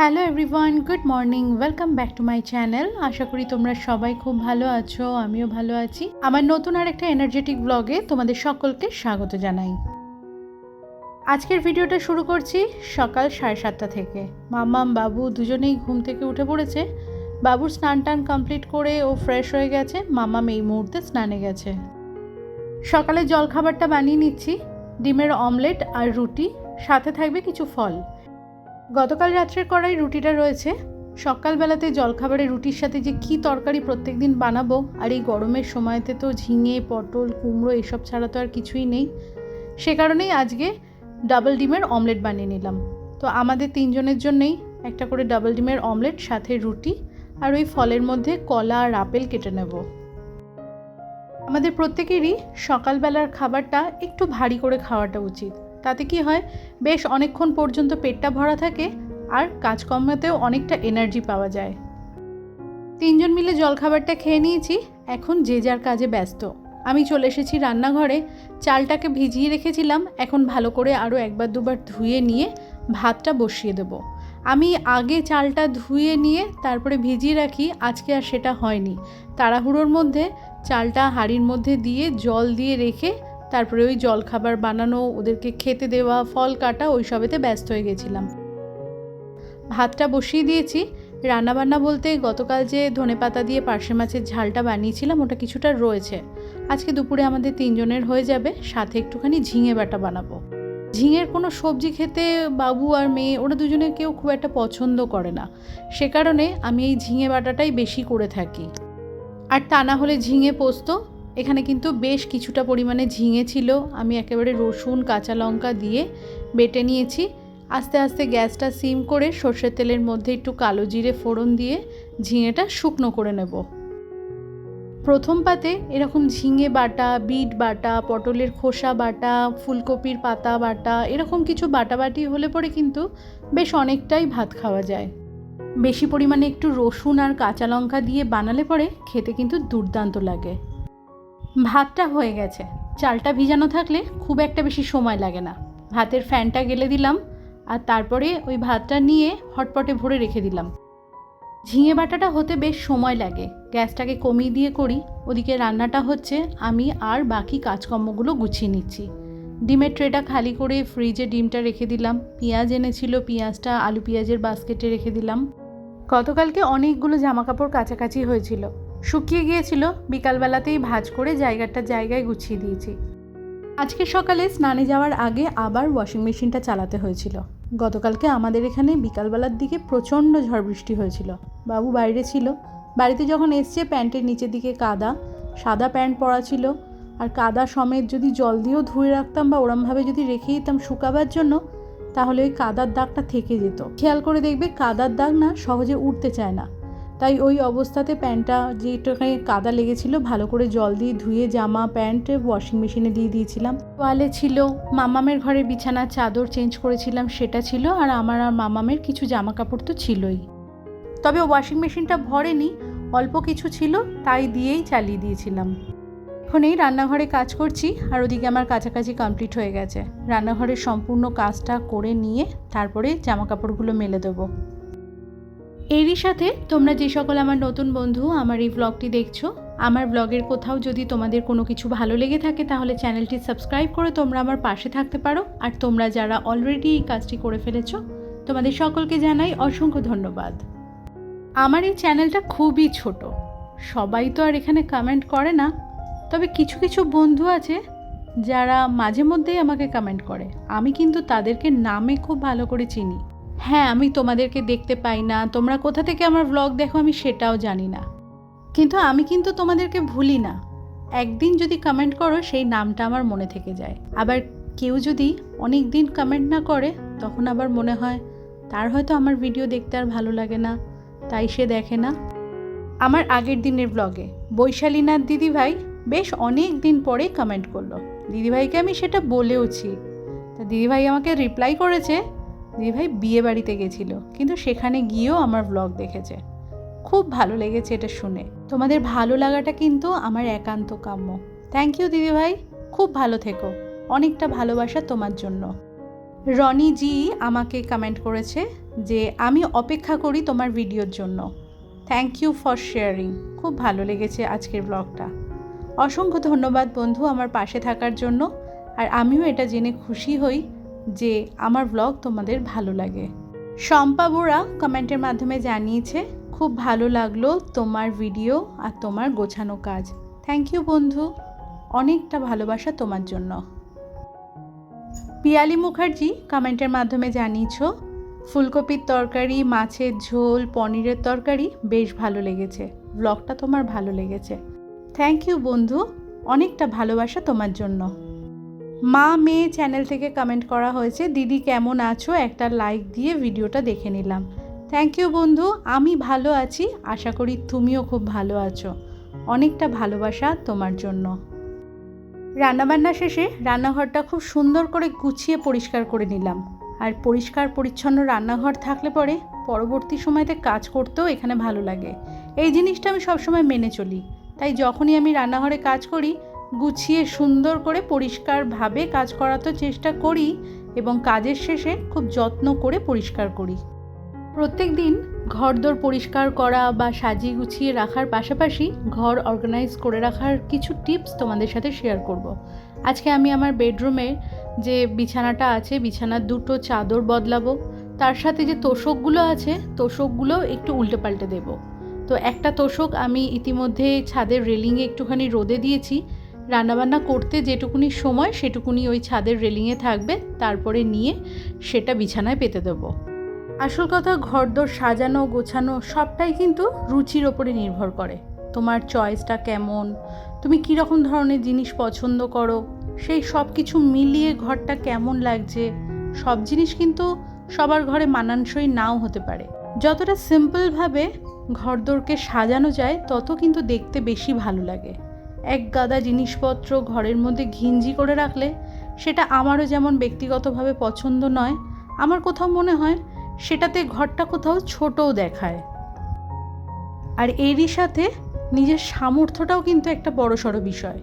Hello everyone, good morning, welcome back to my channel. আশা করি তোমরা সবাই খুব ভালো আছো, আমিও ভালো আছি। আমার নতুন আর একটা এনার্জেটিক ব্লগে তোমাদের সকলকে স্বাগত জানাই। আজকের ভিডিওটা শুরু করছি সকাল 7:30 থেকে। মাম্মাম বাবু দুজনেই ঘুম থেকে উঠে পড়েছে। বাবুর স্নান টান কমপ্লিট করে ও ফ্রেশ হয়ে গেছে, মাম্মাম এই মুহূর্তে স্নানে গেছে। সকালে জলখাবারটা বানিয়ে নিচ্ছি, ডিমের অমলেট আর রুটি, সাথে থাকবে কিছু ফল। গতকাল রাত্রের করাই রুটিটা রয়েছে। সকালবেলাতে জলখাবারে রুটির সাথে যে কী তরকারি প্রত্যেক দিন বানাবো, আর এই গরমের সময়তে তো ঝিঙে, পটল, কুমড়ো এসব ছাড়া তো আর কিছুই নেই। সে কারণেই আজকে ডাবল ডিমের অমলেট বানিয়ে নিলাম। তো আমাদের তিনজনের জন্যেই একটা করে ডাবল ডিমের অমলেট, সাথে রুটি, আর ওই ফলের মধ্যে কলা আর আপেল কেটে নেব। আমাদের প্রত্যেকেরই সকালবেলার খাবারটা একটু ভারী করে খাওয়াটা উচিত। তাতে কি হয়, বেশ অনেকক্ষণ পর্যন্ত পেটটা ভরা থাকে আর কাজকর্মেতেও অনেকটা এনার্জি পাওয়া যায়। তিনজন মিলে জলখাবারটা খেয়ে নিয়েছি, এখন যে যার কাজে ব্যস্ত। আমি চলে এসেছি রান্নাঘরে। চালটাকে ভিজিয়ে রেখেছিলাম, এখন ভালো করে আরও একবার দুবার ধুয়ে নিয়ে ভাতটা বসিয়ে দেব। আমি আগে চালটা ধুয়ে নিয়ে তারপরে ভিজিয়ে রাখি, আজকে আর সেটা হয়নি। তাড়াহুড়োর মধ্যে চালটা হাঁড়ির মধ্যে দিয়ে জল দিয়ে রেখে তারপরে ওই জলখাবার বানানো, ওদেরকে খেতে দেওয়া, ফল কাটা, ওই সবেতে ব্যস্ত হয়ে গেছিলাম। ভাতটা বসিয়ে দিয়েছি। রান্নাবান্না বলতে গতকাল যে ধনেপাতা দিয়ে পার্শে মাছের ঝালটা বানিয়েছিলাম, ওটা কিছুটা রয়েছে। আজকে দুপুরে আমাদের তিনজনের হয়ে যাবে, সাথে একটুখানি ঝিঙে বাটা বানাবো। ঝিঙের কোনো সবজি খেতে বাবু আর মেয়ে ওরা দুজনে কেউ খুব একটা পছন্দ করে না, সে কারণে আমি এই ঝিঙে বাটাটাই বেশি করে থাকি। আর তা না হলে ঝিঙে পোস্ত। এখানে কিন্তু বেশ কিছুটা পরিমাণে ঝিঙে ছিল, আমি একেবারে রসুন কাঁচা লঙ্কা দিয়ে বেটে নিয়েছি। আস্তে আস্তে গ্যাসটা সিম করে সর্ষের তেলের মধ্যে একটু কালো জিরে ফোড়ন দিয়ে ঝিঙেটা শুকনো করে নেব। প্রথম পাতে এরকম ঝিঙে বাটা, বিট বাটা, পটলের খোসা বাটা, ফুলকপির পাতা বাটা, এরকম কিছু বাটাবাটি হলে পরে কিন্তু বেশ অনেকটাই ভাত খাওয়া যায়। বেশি পরিমাণে একটু রসুন আর কাঁচা লঙ্কা দিয়ে বানালে পরে খেতে কিন্তু দুর্দান্ত লাগে। ভাতটা হয়ে গেছে। চালটা ভিজানো থাকলে খুব একটা বেশি সময় লাগে না। ভাতের ফ্যানটা গেলে দিলাম আর তারপরে ওই ভাতটা নিয়ে হটপটে ভরে রেখে দিলাম। ঝিঙে বাটাটা হতে বেশ সময় লাগে, গ্যাসটাকে কমিয়ে দিয়ে করি। ওদিকে রান্নাটা হচ্ছে, আমি আর বাকি কাজকর্মগুলো গুছিয়ে নিচ্ছি। ডিমের ট্রেটা খালি করে ফ্রিজে ডিমটা রেখে দিলাম। পেঁয়াজ এনেছিল, পেঁয়াজটা আলু পেঁয়াজের বাস্কেটে রেখে দিলাম। গতকালকে অনেকগুলো জামাকাপড় কাছাকাছি হয়েছিল, শুকিয়ে গিয়েছিল। বিকালবেলাতেই ভাঁজ করে জায়গায় গুছিয়ে দিয়েছি। আজকে সকালে স্নানে যাওয়ার আগে আবার ওয়াশিং মেশিনটা চালাতে হয়েছিল। গতকালকে আমাদের এখানে বিকালবেলার দিকে প্রচণ্ড ঝড় বৃষ্টি হয়েছিল। বাবু বাইরে ছিল, বাড়িতে যখন এসছে প্যান্টের নিচের দিকে কাদা, সাদা প্যান্ট পরা ছিল, আর কাদা সমেত যদি জল দিয়েও ধুয়ে রাখতাম বা ওরমভাবে যদি রেখে দিতাম শুকাবার জন্য, তাহলে ওই কাদার দাগটা থেকে যেত। খেয়াল করে দেখবে কাদার দাগ না সহজে উঠতে চায় না। তাই ওই অবস্থাতে প্যান্টটা যেটাখানে কাদা লেগেছিল ভালো করে জল দিয়ে ধুয়ে জামা প্যান্ট ওয়াশিং মেশিনে দিয়ে দিয়েছিলাম। তোয়ালে ছিল, মামামের ঘরে বিছানার চাদর চেঞ্জ করেছিলাম সেটা ছিল, আর আমার আর মামামের কিছু জামা কাপড় তো ছিলই। তবে ওয়াশিং মেশিনটা ভরেনি, অল্প কিছু ছিল, তাই দিয়েই চালিয়ে দিয়েছিলাম। এখন এই রান্নাঘরে কাজ করছি, আর ওদিকে আমার কাছাকাছি কমপ্লিট হয়ে গেছে। রান্নাঘরের সম্পূর্ণ কাজটা করে নিয়ে তারপরে জামা কাপড়গুলো মেলে দেবো। এরই সাথে তোমরা যে সকল আমার নতুন বন্ধু আমার এই ব্লগটি দেখছো, আমার ব্লগের কোথাও যদি তোমাদের কোনো কিছু ভালো লেগে থাকে তাহলে চ্যানেলটি সাবস্ক্রাইব করে তোমরা আমার পাশে থাকতে পারো। আর তোমরা যারা অলরেডি এই কাজটি করে ফেলেছো, তোমাদের সকলকে জানাই অসংখ্য ধন্যবাদ। আমার এই চ্যানেলটা খুবই ছোট, সবাই তো আর এখানে কমেন্ট করে না, তবে কিছু কিছু বন্ধু আছে যারা মাঝে মধ্যেই আমাকে কমেন্ট করে। আমি কিন্তু তাদেরকে নামে খুব ভালো করে চিনি। হ্যাঁ, আমি তোমাদেরকে দেখতে পাই না, তোমরা কোথা থেকে আমার ব্লগ দেখো আমি সেটাও জানি না, কিন্তু আমি কিন্তু তোমাদেরকে ভুলি না। একদিন যদি কমেন্ট করো সেই নামটা আমার মনে থেকে যায়। আবার কেউ যদি অনেক দিন কমেন্ট না করে, তখন আবার মনে হয় তার হয়তো আমার ভিডিও দেখতে আর ভালো লাগে না, তাই সে দেখে না। আমার আগের দিনের ব্লগে বৈশালীনাথ দিদিভাই বেশ অনেক দিন পরে কমেন্ট করলো। দিদিভাইকে আমি সেটা বলেওছি, তা দিদিভাই আমাকে রিপ্লাই করেছে দিদিভাই বিয়ে বাড়িতে গেছিলো, কিন্তু সেখানে গিয়েও আমার ব্লগ দেখেছে। খুব ভালো লেগেছে এটা শুনে। তোমাদের ভালো লাগাটা কিন্তু আমার একান্ত কাম্য। থ্যাংক ইউ দিদিভাই, খুব ভালো থেকো। অনেকটা ভালোবাসা তোমার জন্য। রনি জি আমাকে কমেন্ট করেছে যে আমি অপেক্ষা করি তোমার ভিডিওর জন্য। Thank you for sharing. খুব ভালো লেগেছে আজকের ব্লগটা। অসংখ্য ধন্যবাদ বন্ধু আমার পাশে থাকার জন্য। আর আমিও এটা জেনে খুশি হই যে আমার ব্লগ তোমাদের ভালো লাগে। শম্পা বোরা কমেন্টের মাধ্যমে জানিয়েছে খুব ভালো লাগলো তোমার ভিডিও আর তোমার গোছানো কাজ। থ্যাংক ইউ বন্ধু, অনেকটা ভালোবাসা তোমার জন্য। পিয়ালি মুখার্জি কমেন্টের মাধ্যমে জানিয়েছ ফুলকপির তরকারি, মাছের ঝোল, পনিরের তরকারি বেশ ভালো লেগেছে, ব্লগটা তোমার ভালো লেগেছে। থ্যাংক ইউ বন্ধু, অনেকটা ভালোবাসা তোমার জন্য। মা মেয়ে চ্যানেল থেকে কমেন্ট করা হয়েছে দিদি কেমন আছো, একটা লাইক দিয়ে ভিডিওটা দেখে নিলাম। থ্যাংক ইউ বন্ধু, আমি ভালো আছি, আশা করি তুমিও খুব ভালো আছো, অনেকটা ভালোবাসা তোমার জন্য। রান্নাবান্না শেষে রান্নাঘরটা খুব সুন্দর করে গুছিয়ে পরিষ্কার করে নিলাম। আর পরিষ্কার পরিচ্ছন্ন রান্নাঘর থাকলে পরে পরবর্তী সময়তে কাজ করতেও এখানে ভালো লাগে। এই জিনিসটা আমি সবসময় মেনে চলি, তাই যখনই আমি রান্নাঘরে কাজ করি গুছিয়ে সুন্দর করে পরিষ্কারভাবে কাজ করার তো চেষ্টা করি এবং কাজের শেষে খুব যত্ন করে পরিষ্কার করি। প্রত্যেক দিন ঘরদোর পরিষ্কার করা বা সাজিয়ে গুছিয়ে রাখার পাশাপাশি ঘর অর্গানাইজ করে রাখার কিছু টিপস তোমাদের সাথে শেয়ার করব। আজকে আমি আমার বেডরুমের যে বিছানাটা আছে, বিছানার দুটো চাদর বদলাবো, তার সাথে যে তোষকগুলো আছে তোষকগুলো একটু উল্টে পাল্টে দেবো। তো একটা তোষক আমি ইতিমধ্যে ছাদের রেলিংয়ে একটুখানি রোদে দিয়েছি, রান্নাবান্না করতে যেটুকুনি সময় সেটুকুনি ওই ছাদের রেলিংয়ে থাকবে, তারপরে নিয়ে সেটা বিছানায় পেতে দেবো। আসল কথা, ঘরদোর সাজানো গোছানো সবটাই কিন্তু রুচির ওপরে নির্ভর করে। তোমার চয়েসটা কেমন, তুমি কীরকম ধরনের জিনিস পছন্দ করো, সেই সব কিছু মিলিয়ে ঘরটা কেমন লাগছে, সব জিনিস কিন্তু সবার ঘরে মানানসই নাও হতে পারে। যতটা সিম্পলভাবে ঘরদোরকে সাজানো যায় তত কিন্তু দেখতে বেশি ভালো লাগে। এক গাদা জিনিসপত্র ঘরের মধ্যে ঘিঞ্জি করে রাখলে সেটা আমারও যেমন ব্যক্তিগতভাবে পছন্দ নয়, আমার কোথাও মনে হয় সেটাতে ঘরটা কোথাও ছোটও দেখায়। আর এরই সাথে নিজের সামর্থ্যটাও কিন্তু একটা বড়সড় বিষয়।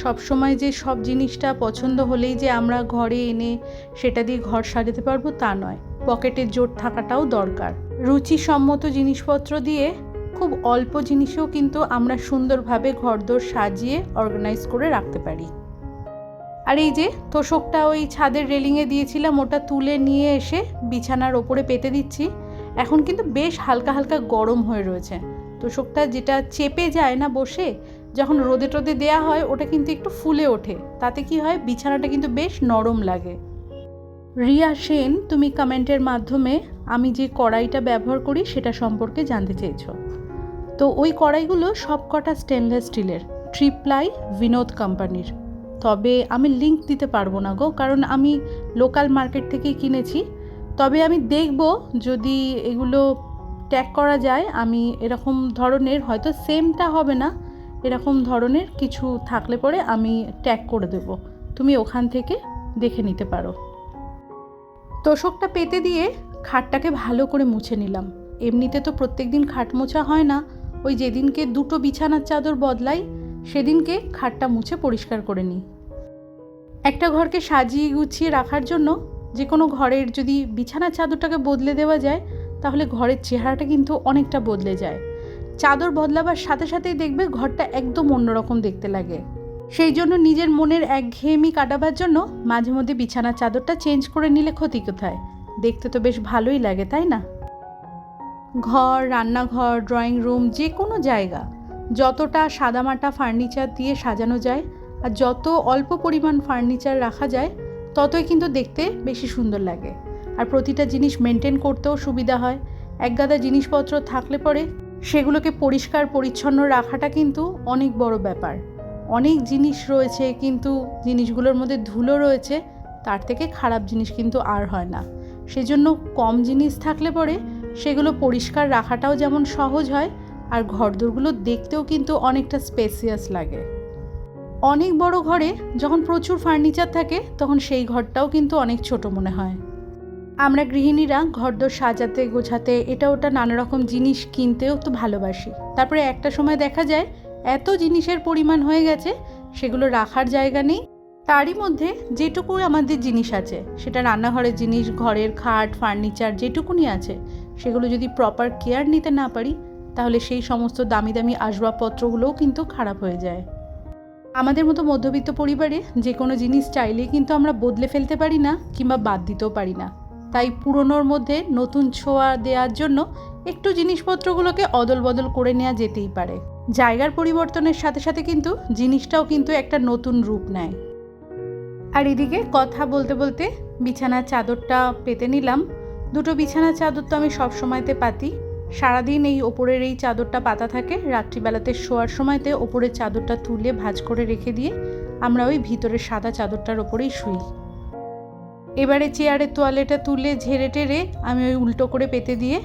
সবসময় যে সব জিনিসটা পছন্দ হলেই যে আমরা ঘরে এনে সেটা দিয়ে ঘর সাজাতে পারবো তা নয়, পকেটের জোর থাকাটাও দরকার। রুচিসম্মত জিনিসপত্র দিয়ে খুব অল্প জিনিসেও কিন্তু আমরা সুন্দরভাবে ঘরদোর সাজিয়ে অর্গানাইজ করে রাখতে পারি। আর এই যে তোষকটা ওই ছাদের রেলিংয়ে দিয়েছিলাম, ওটা তুলে নিয়ে এসে বিছানার ওপরে পেতে দিচ্ছি। এখন কিন্তু বেশ হালকা হালকা গরম হয়ে রয়েছে। তোষকটা যেটা চেপে যায় না বসে, যখন রোদে টোদে দেওয়া হয় ওটা কিন্তু একটু ফুলে ওঠে, তাতে কি হয় বিছানাটা কিন্তু বেশ নরম লাগে। রিয়া সেন তুমি কমেন্টের মাধ্যমে আমি যে কড়াইটা ব্যবহার করি সেটা সম্পর্কে জানতে চেয়েছো। তো ওই কড়াইগুলো সব কটা স্টেনলেস স্টিলের, ট্রিপ্লাই বিনোদ কোম্পানির। তবে আমি লিংক দিতে পারবো না গো, কারণ আমি লোকাল মার্কেট থেকেই কিনেছি। তবে আমি দেখব যদি এগুলো ট্যাগ করা যায়, আমি এরকম ধরনের, হয়তো সেমটা হবে না, এরকম ধরনের কিছু থাকলে পরে আমি ট্যাগ করে দেব, তুমি ওখান থেকে দেখে নিতে পারো। তোষকটা পেতে দিয়ে খাটটাকে ভালো করে মুছে নিলাম। এমনিতে তো প্রত্যেক দিন খাট মোছা হয় না, ওই যেদিনকে দুটো বিছানার চাদর বদলাই সেদিনকে খাটটা মুছে পরিষ্কার করে নিই। একটা ঘরকে সাজিয়ে গুছিয়ে রাখার জন্য যে কোনো ঘরের যদি বিছানার চাদরটাকে বদলে দেওয়া যায় তাহলে ঘরের চেহারাটা কিন্তু অনেকটা বদলে যায়। চাদর বদলাবার সাথে সাথেই দেখবে ঘরটা একদম অন্যরকম দেখতে লাগে। সেই জন্য নিজের মনের একঘেয়েমি কাটাবার জন্য মাঝে মধ্যে বিছানার চাদরটা চেঞ্জ করে নিলে ক্ষতি কোথায়, দেখতে তো বেশ ভালোই লাগে, তাই না? ঘর, রান্নাঘর, ড্রয়িং রুম, যে কোনো জায়গা যতটা সাদামাটা ফার্নিচার দিয়ে সাজানো যায় আর যত অল্প পরিমাণ ফার্নিচার রাখা যায় ততই কিন্তু দেখতে বেশি সুন্দর লাগে। আর প্রতিটা জিনিস মেনটেন করতেও সুবিধা হয়। একগাদা জিনিসপত্র থাকলে পরে সেগুলোকে পরিষ্কার পরিচ্ছন্ন রাখাটা কিন্তু অনেক বড় ব্যাপার। অনেক জিনিস রয়েছে কিন্তু জিনিসগুলোর মধ্যে ধুলো রয়েছে, তার থেকে খারাপ জিনিস কিন্তু আর হয় না। সেজন্য কম জিনিস থাকলে পরে সেগুলো পরিষ্কার রাখাটাও যেমন সহজ হয় আর ঘরদোরগুলো দেখতেও কিন্তু অনেকটা স্পেসিয়াস লাগে। অনেক বড় ঘরে যখন প্রচুর ফার্নিচার থাকে তখন সেই ঘরটাও কিন্তু অনেক ছোট মনে হয়। আমরা গৃহিণীরা ঘরদোর সাজাতে গোছাতে এটা ওটা নানা রকম জিনিস কিনতেও তো ভালোবাসি। তারপরে একটা সময় দেখা যায় এত জিনিসের পরিমাণ হয়ে গেছে সেগুলো রাখার জায়গা নেই, তারই মধ্যে যেটুকু আমাদের জিনিস আছে, সেটা রান্নাঘরের জিনিস, ঘরের খাট, ফার্নিচার যেটুকুনি আছে, সেগুলো যদি প্রপার কেয়ার নিতে না পারি, তাহলে সেই সমস্ত দামি দামি আসবাবপত্রগুলোও কিন্তু খারাপ হয়ে যায়। আমাদের মতো মধ্যবিত্ত পরিবারে যে কোনো জিনিস চাইলেই কিন্তু আমরা বদলে ফেলতে পারি না, কিংবা বাদ দিতেও পারি না। তাই পুরনোর মধ্যে নতুন ছোঁয়া দেওয়ার জন্য একটু জিনিসপত্রগুলোকে অদল বদল করে নেওয়া যেতেই পারে। জায়গার পরিবর্তনের সাথে সাথে কিন্তু জিনিসটাও কিন্তু একটা নতুন রূপ নেয়। আর এদিকে কথা বলতে বলতে বিছানার চাদরটা পেতে নিলাম। দুটো বিছানার চাদর তো আমি সব সময়তে পাতি। সারাদিন এই ওপরের এই চাদরটা পাতা থাকে, রাত্রিবেলাতে শোয়ার সময়তে ওপরের চাদরটা তুলে ভাঁজ করে রেখে দিয়ে আমরা ওই ভিতরের সাদা চাদরটার ওপরেই শুই। এবারে চেয়ারের তোয়ালেটা তুলে ঝেড়ে টেরে আমি ওই উল্টো করে পেতে দিয়ে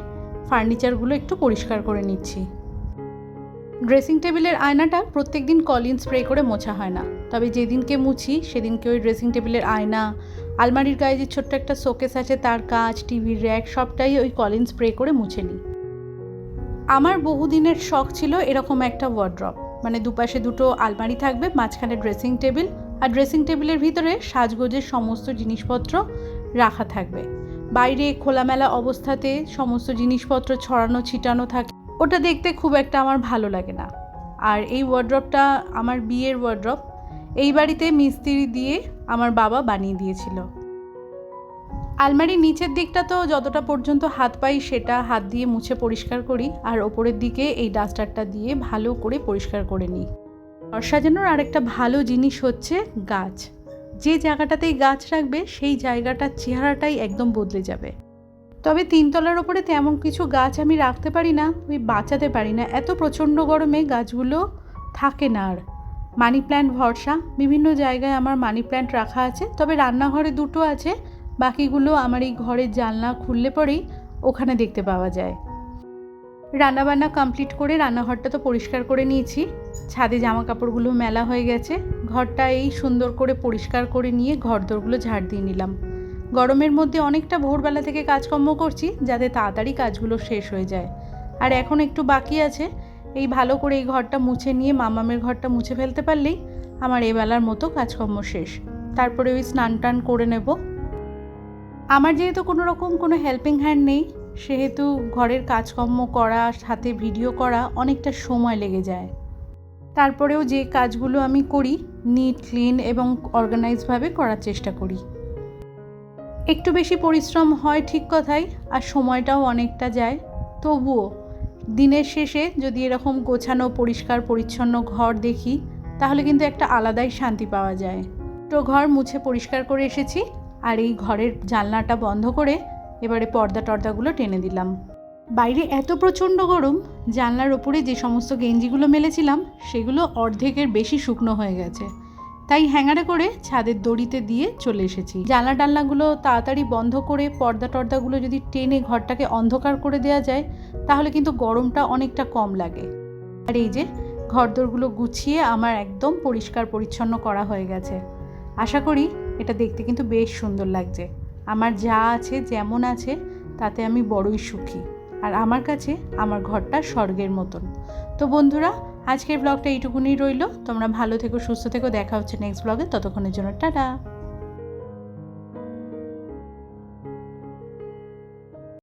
ফার্নিচারগুলো একটু পরিষ্কার করে নিচ্ছি। ড্রেসিং টেবিলের আয়নাটা প্রত্যেক দিন কলিন স্প্রে করে মোছা হয় না, তবে যেদিনকে মুছি সেদিনকে ওই ড্রেসিং টেবিলের আয়না, আলমারির গায়ে যে ছোট্ট একটা শোকেস আছে তার কাঁচ, টিভির র্যাক সবটাই ওই কলিন স্প্রে করে মুছে নিই। আমার বহুদিনের শখ ছিল এরকম একটা ওয়ার্ড্রপ, মানে দুপাশে দুটো আলমারি থাকবে, মাঝখানে ড্রেসিং টেবিল, আর ড্রেসিং টেবিলের ভিতরে সাজগোজের সমস্ত জিনিসপত্র রাখা থাকবে। বাইরে খোলামেলা অবস্থাতে সমস্ত জিনিসপত্র ছড়ানো ছিটানো থাকে, ওটা দেখতে খুব একটা আমার ভালো লাগে না। আর এই ওয়ার্ড্রপটা আমার বিয়ের ওয়ার্ড্রপ, এই বাড়িতে মিস্ত্রি দিয়ে আমার বাবা বানিয়ে দিয়েছিল। আলমারির নিচের দিকটা তো যতটা পর্যন্ত হাত পাই সেটা হাত দিয়ে মুছে পরিষ্কার করি, আর ওপরের দিকে এই ডাস্টারটা দিয়ে ভালো করে পরিষ্কার করে নিই। ঘর সাজানোর আরেকটা ভালো জিনিস হচ্ছে গাছ। যে জায়গাটাতেই গাছ রাখবে সেই জায়গাটার চেহারাটাই একদম বদলে যাবে। তবে 3 তলার ওপরে তেমন কিছু গাছ আমি রাখতে পারি না, ওই বাঁচাতে পারি না, এত প্রচণ্ড গরমে গাছগুলো থাকে না। আর মানি প্ল্যান্ট ভরসা, বিভিন্ন জায়গায় আমার মানি প্ল্যান্ট রাখা আছে, তবে রান্নাঘরে দুটো আছে, বাকিগুলো আমার এই ঘরের জানলা খুললে পরেই ওখানে দেখতে পাওয়া যায়। রান্নাবান্না কমপ্লিট করে রান্নাঘরটা তো পরিষ্কার করে নিয়েছি, ছাদে জামা কাপড়গুলো মেলা হয়ে গেছে, ঘরটা এই সুন্দর করে পরিষ্কার করে নিয়ে ঘরদোরগুলো ঝাড় দিয়ে নিলাম। গরমের মধ্যে অনেকটা ভোরবেলা থেকে কাজকর্ম করছি যাতে তাড়াতাড়ি কাজগুলো শেষ হয়ে যায়। আর এখন একটু বাকি আছে, এই ভালো করে এই ঘরটা মুছে নিয়ে মামামের ঘরটা মুছে ফেলতে পারলেই আমার এবেলার মতো কাজকর্ম শেষ। তারপরে ওই স্নান টান করে নেব। আমার যেহেতু কোনো হেল্পিং হ্যান্ড নেই, সেহেতু ঘরের কাজকর্ম করা সাথে ভিডিও করা অনেকটা সময় লেগে যায়। তারপরেও যে কাজগুলো আমি করি নিট, ক্লিন এবং অর্গানাইজভাবে করার চেষ্টা করি। একটু বেশি পরিশ্রম হয় ঠিক কথাই, আর সময়টাও অনেকটা যায়, তবুও দিনের শেষে যদি এরকম গোছানো পরিষ্কার পরিচ্ছন্ন ঘর দেখি তাহলে কিন্তু একটা আলাদাই শান্তি পাওয়া যায়। তো ঘর মুছে পরিষ্কার করে এসেছি, আর এই ঘরের জানলাটা বন্ধ করে এবারে পর্দাগুলো টেনে দিলাম। বাইরে এত প্রচণ্ড গরম, জানলার ওপরে যে সমস্ত গেঞ্জিগুলো মেলেছিলাম সেগুলো অর্ধেকের বেশি শুকনো হয়ে গেছে, তাই হ্যাঙ্গারে করে ছাদের দড়িতে দিয়ে চলে এসেছি। জানলা টানলাগুলো তাড়াতাড়ি বন্ধ করে পর্দাগুলো যদি টেনে ঘরটাকে অন্ধকার করে দেওয়া যায় তাহলে কিন্তু গরমটা অনেকটা কম লাগে। আর এই যে ঘরদোরগুলো গুছিয়ে আমার একদম পরিষ্কার পরিচ্ছন্ন করা হয়ে গেছে। আশা করি এটা দেখতে কিন্তু বেশ সুন্দর লাগছে। আমার যা আছে যেমন আছে তাতে আমি বড়ই সুখী, আর আমার কাছে আমার ঘরটা স্বর্গের মতন। তো বন্ধুরা, আজকের ব্লগটা এইটুকুনি রইল। তোমরা ভালো থেকো, সুস্থ থেকো, দেখা হচ্ছে নেক্সট ব্লগে। ততক্ষণের জন্য টাটা।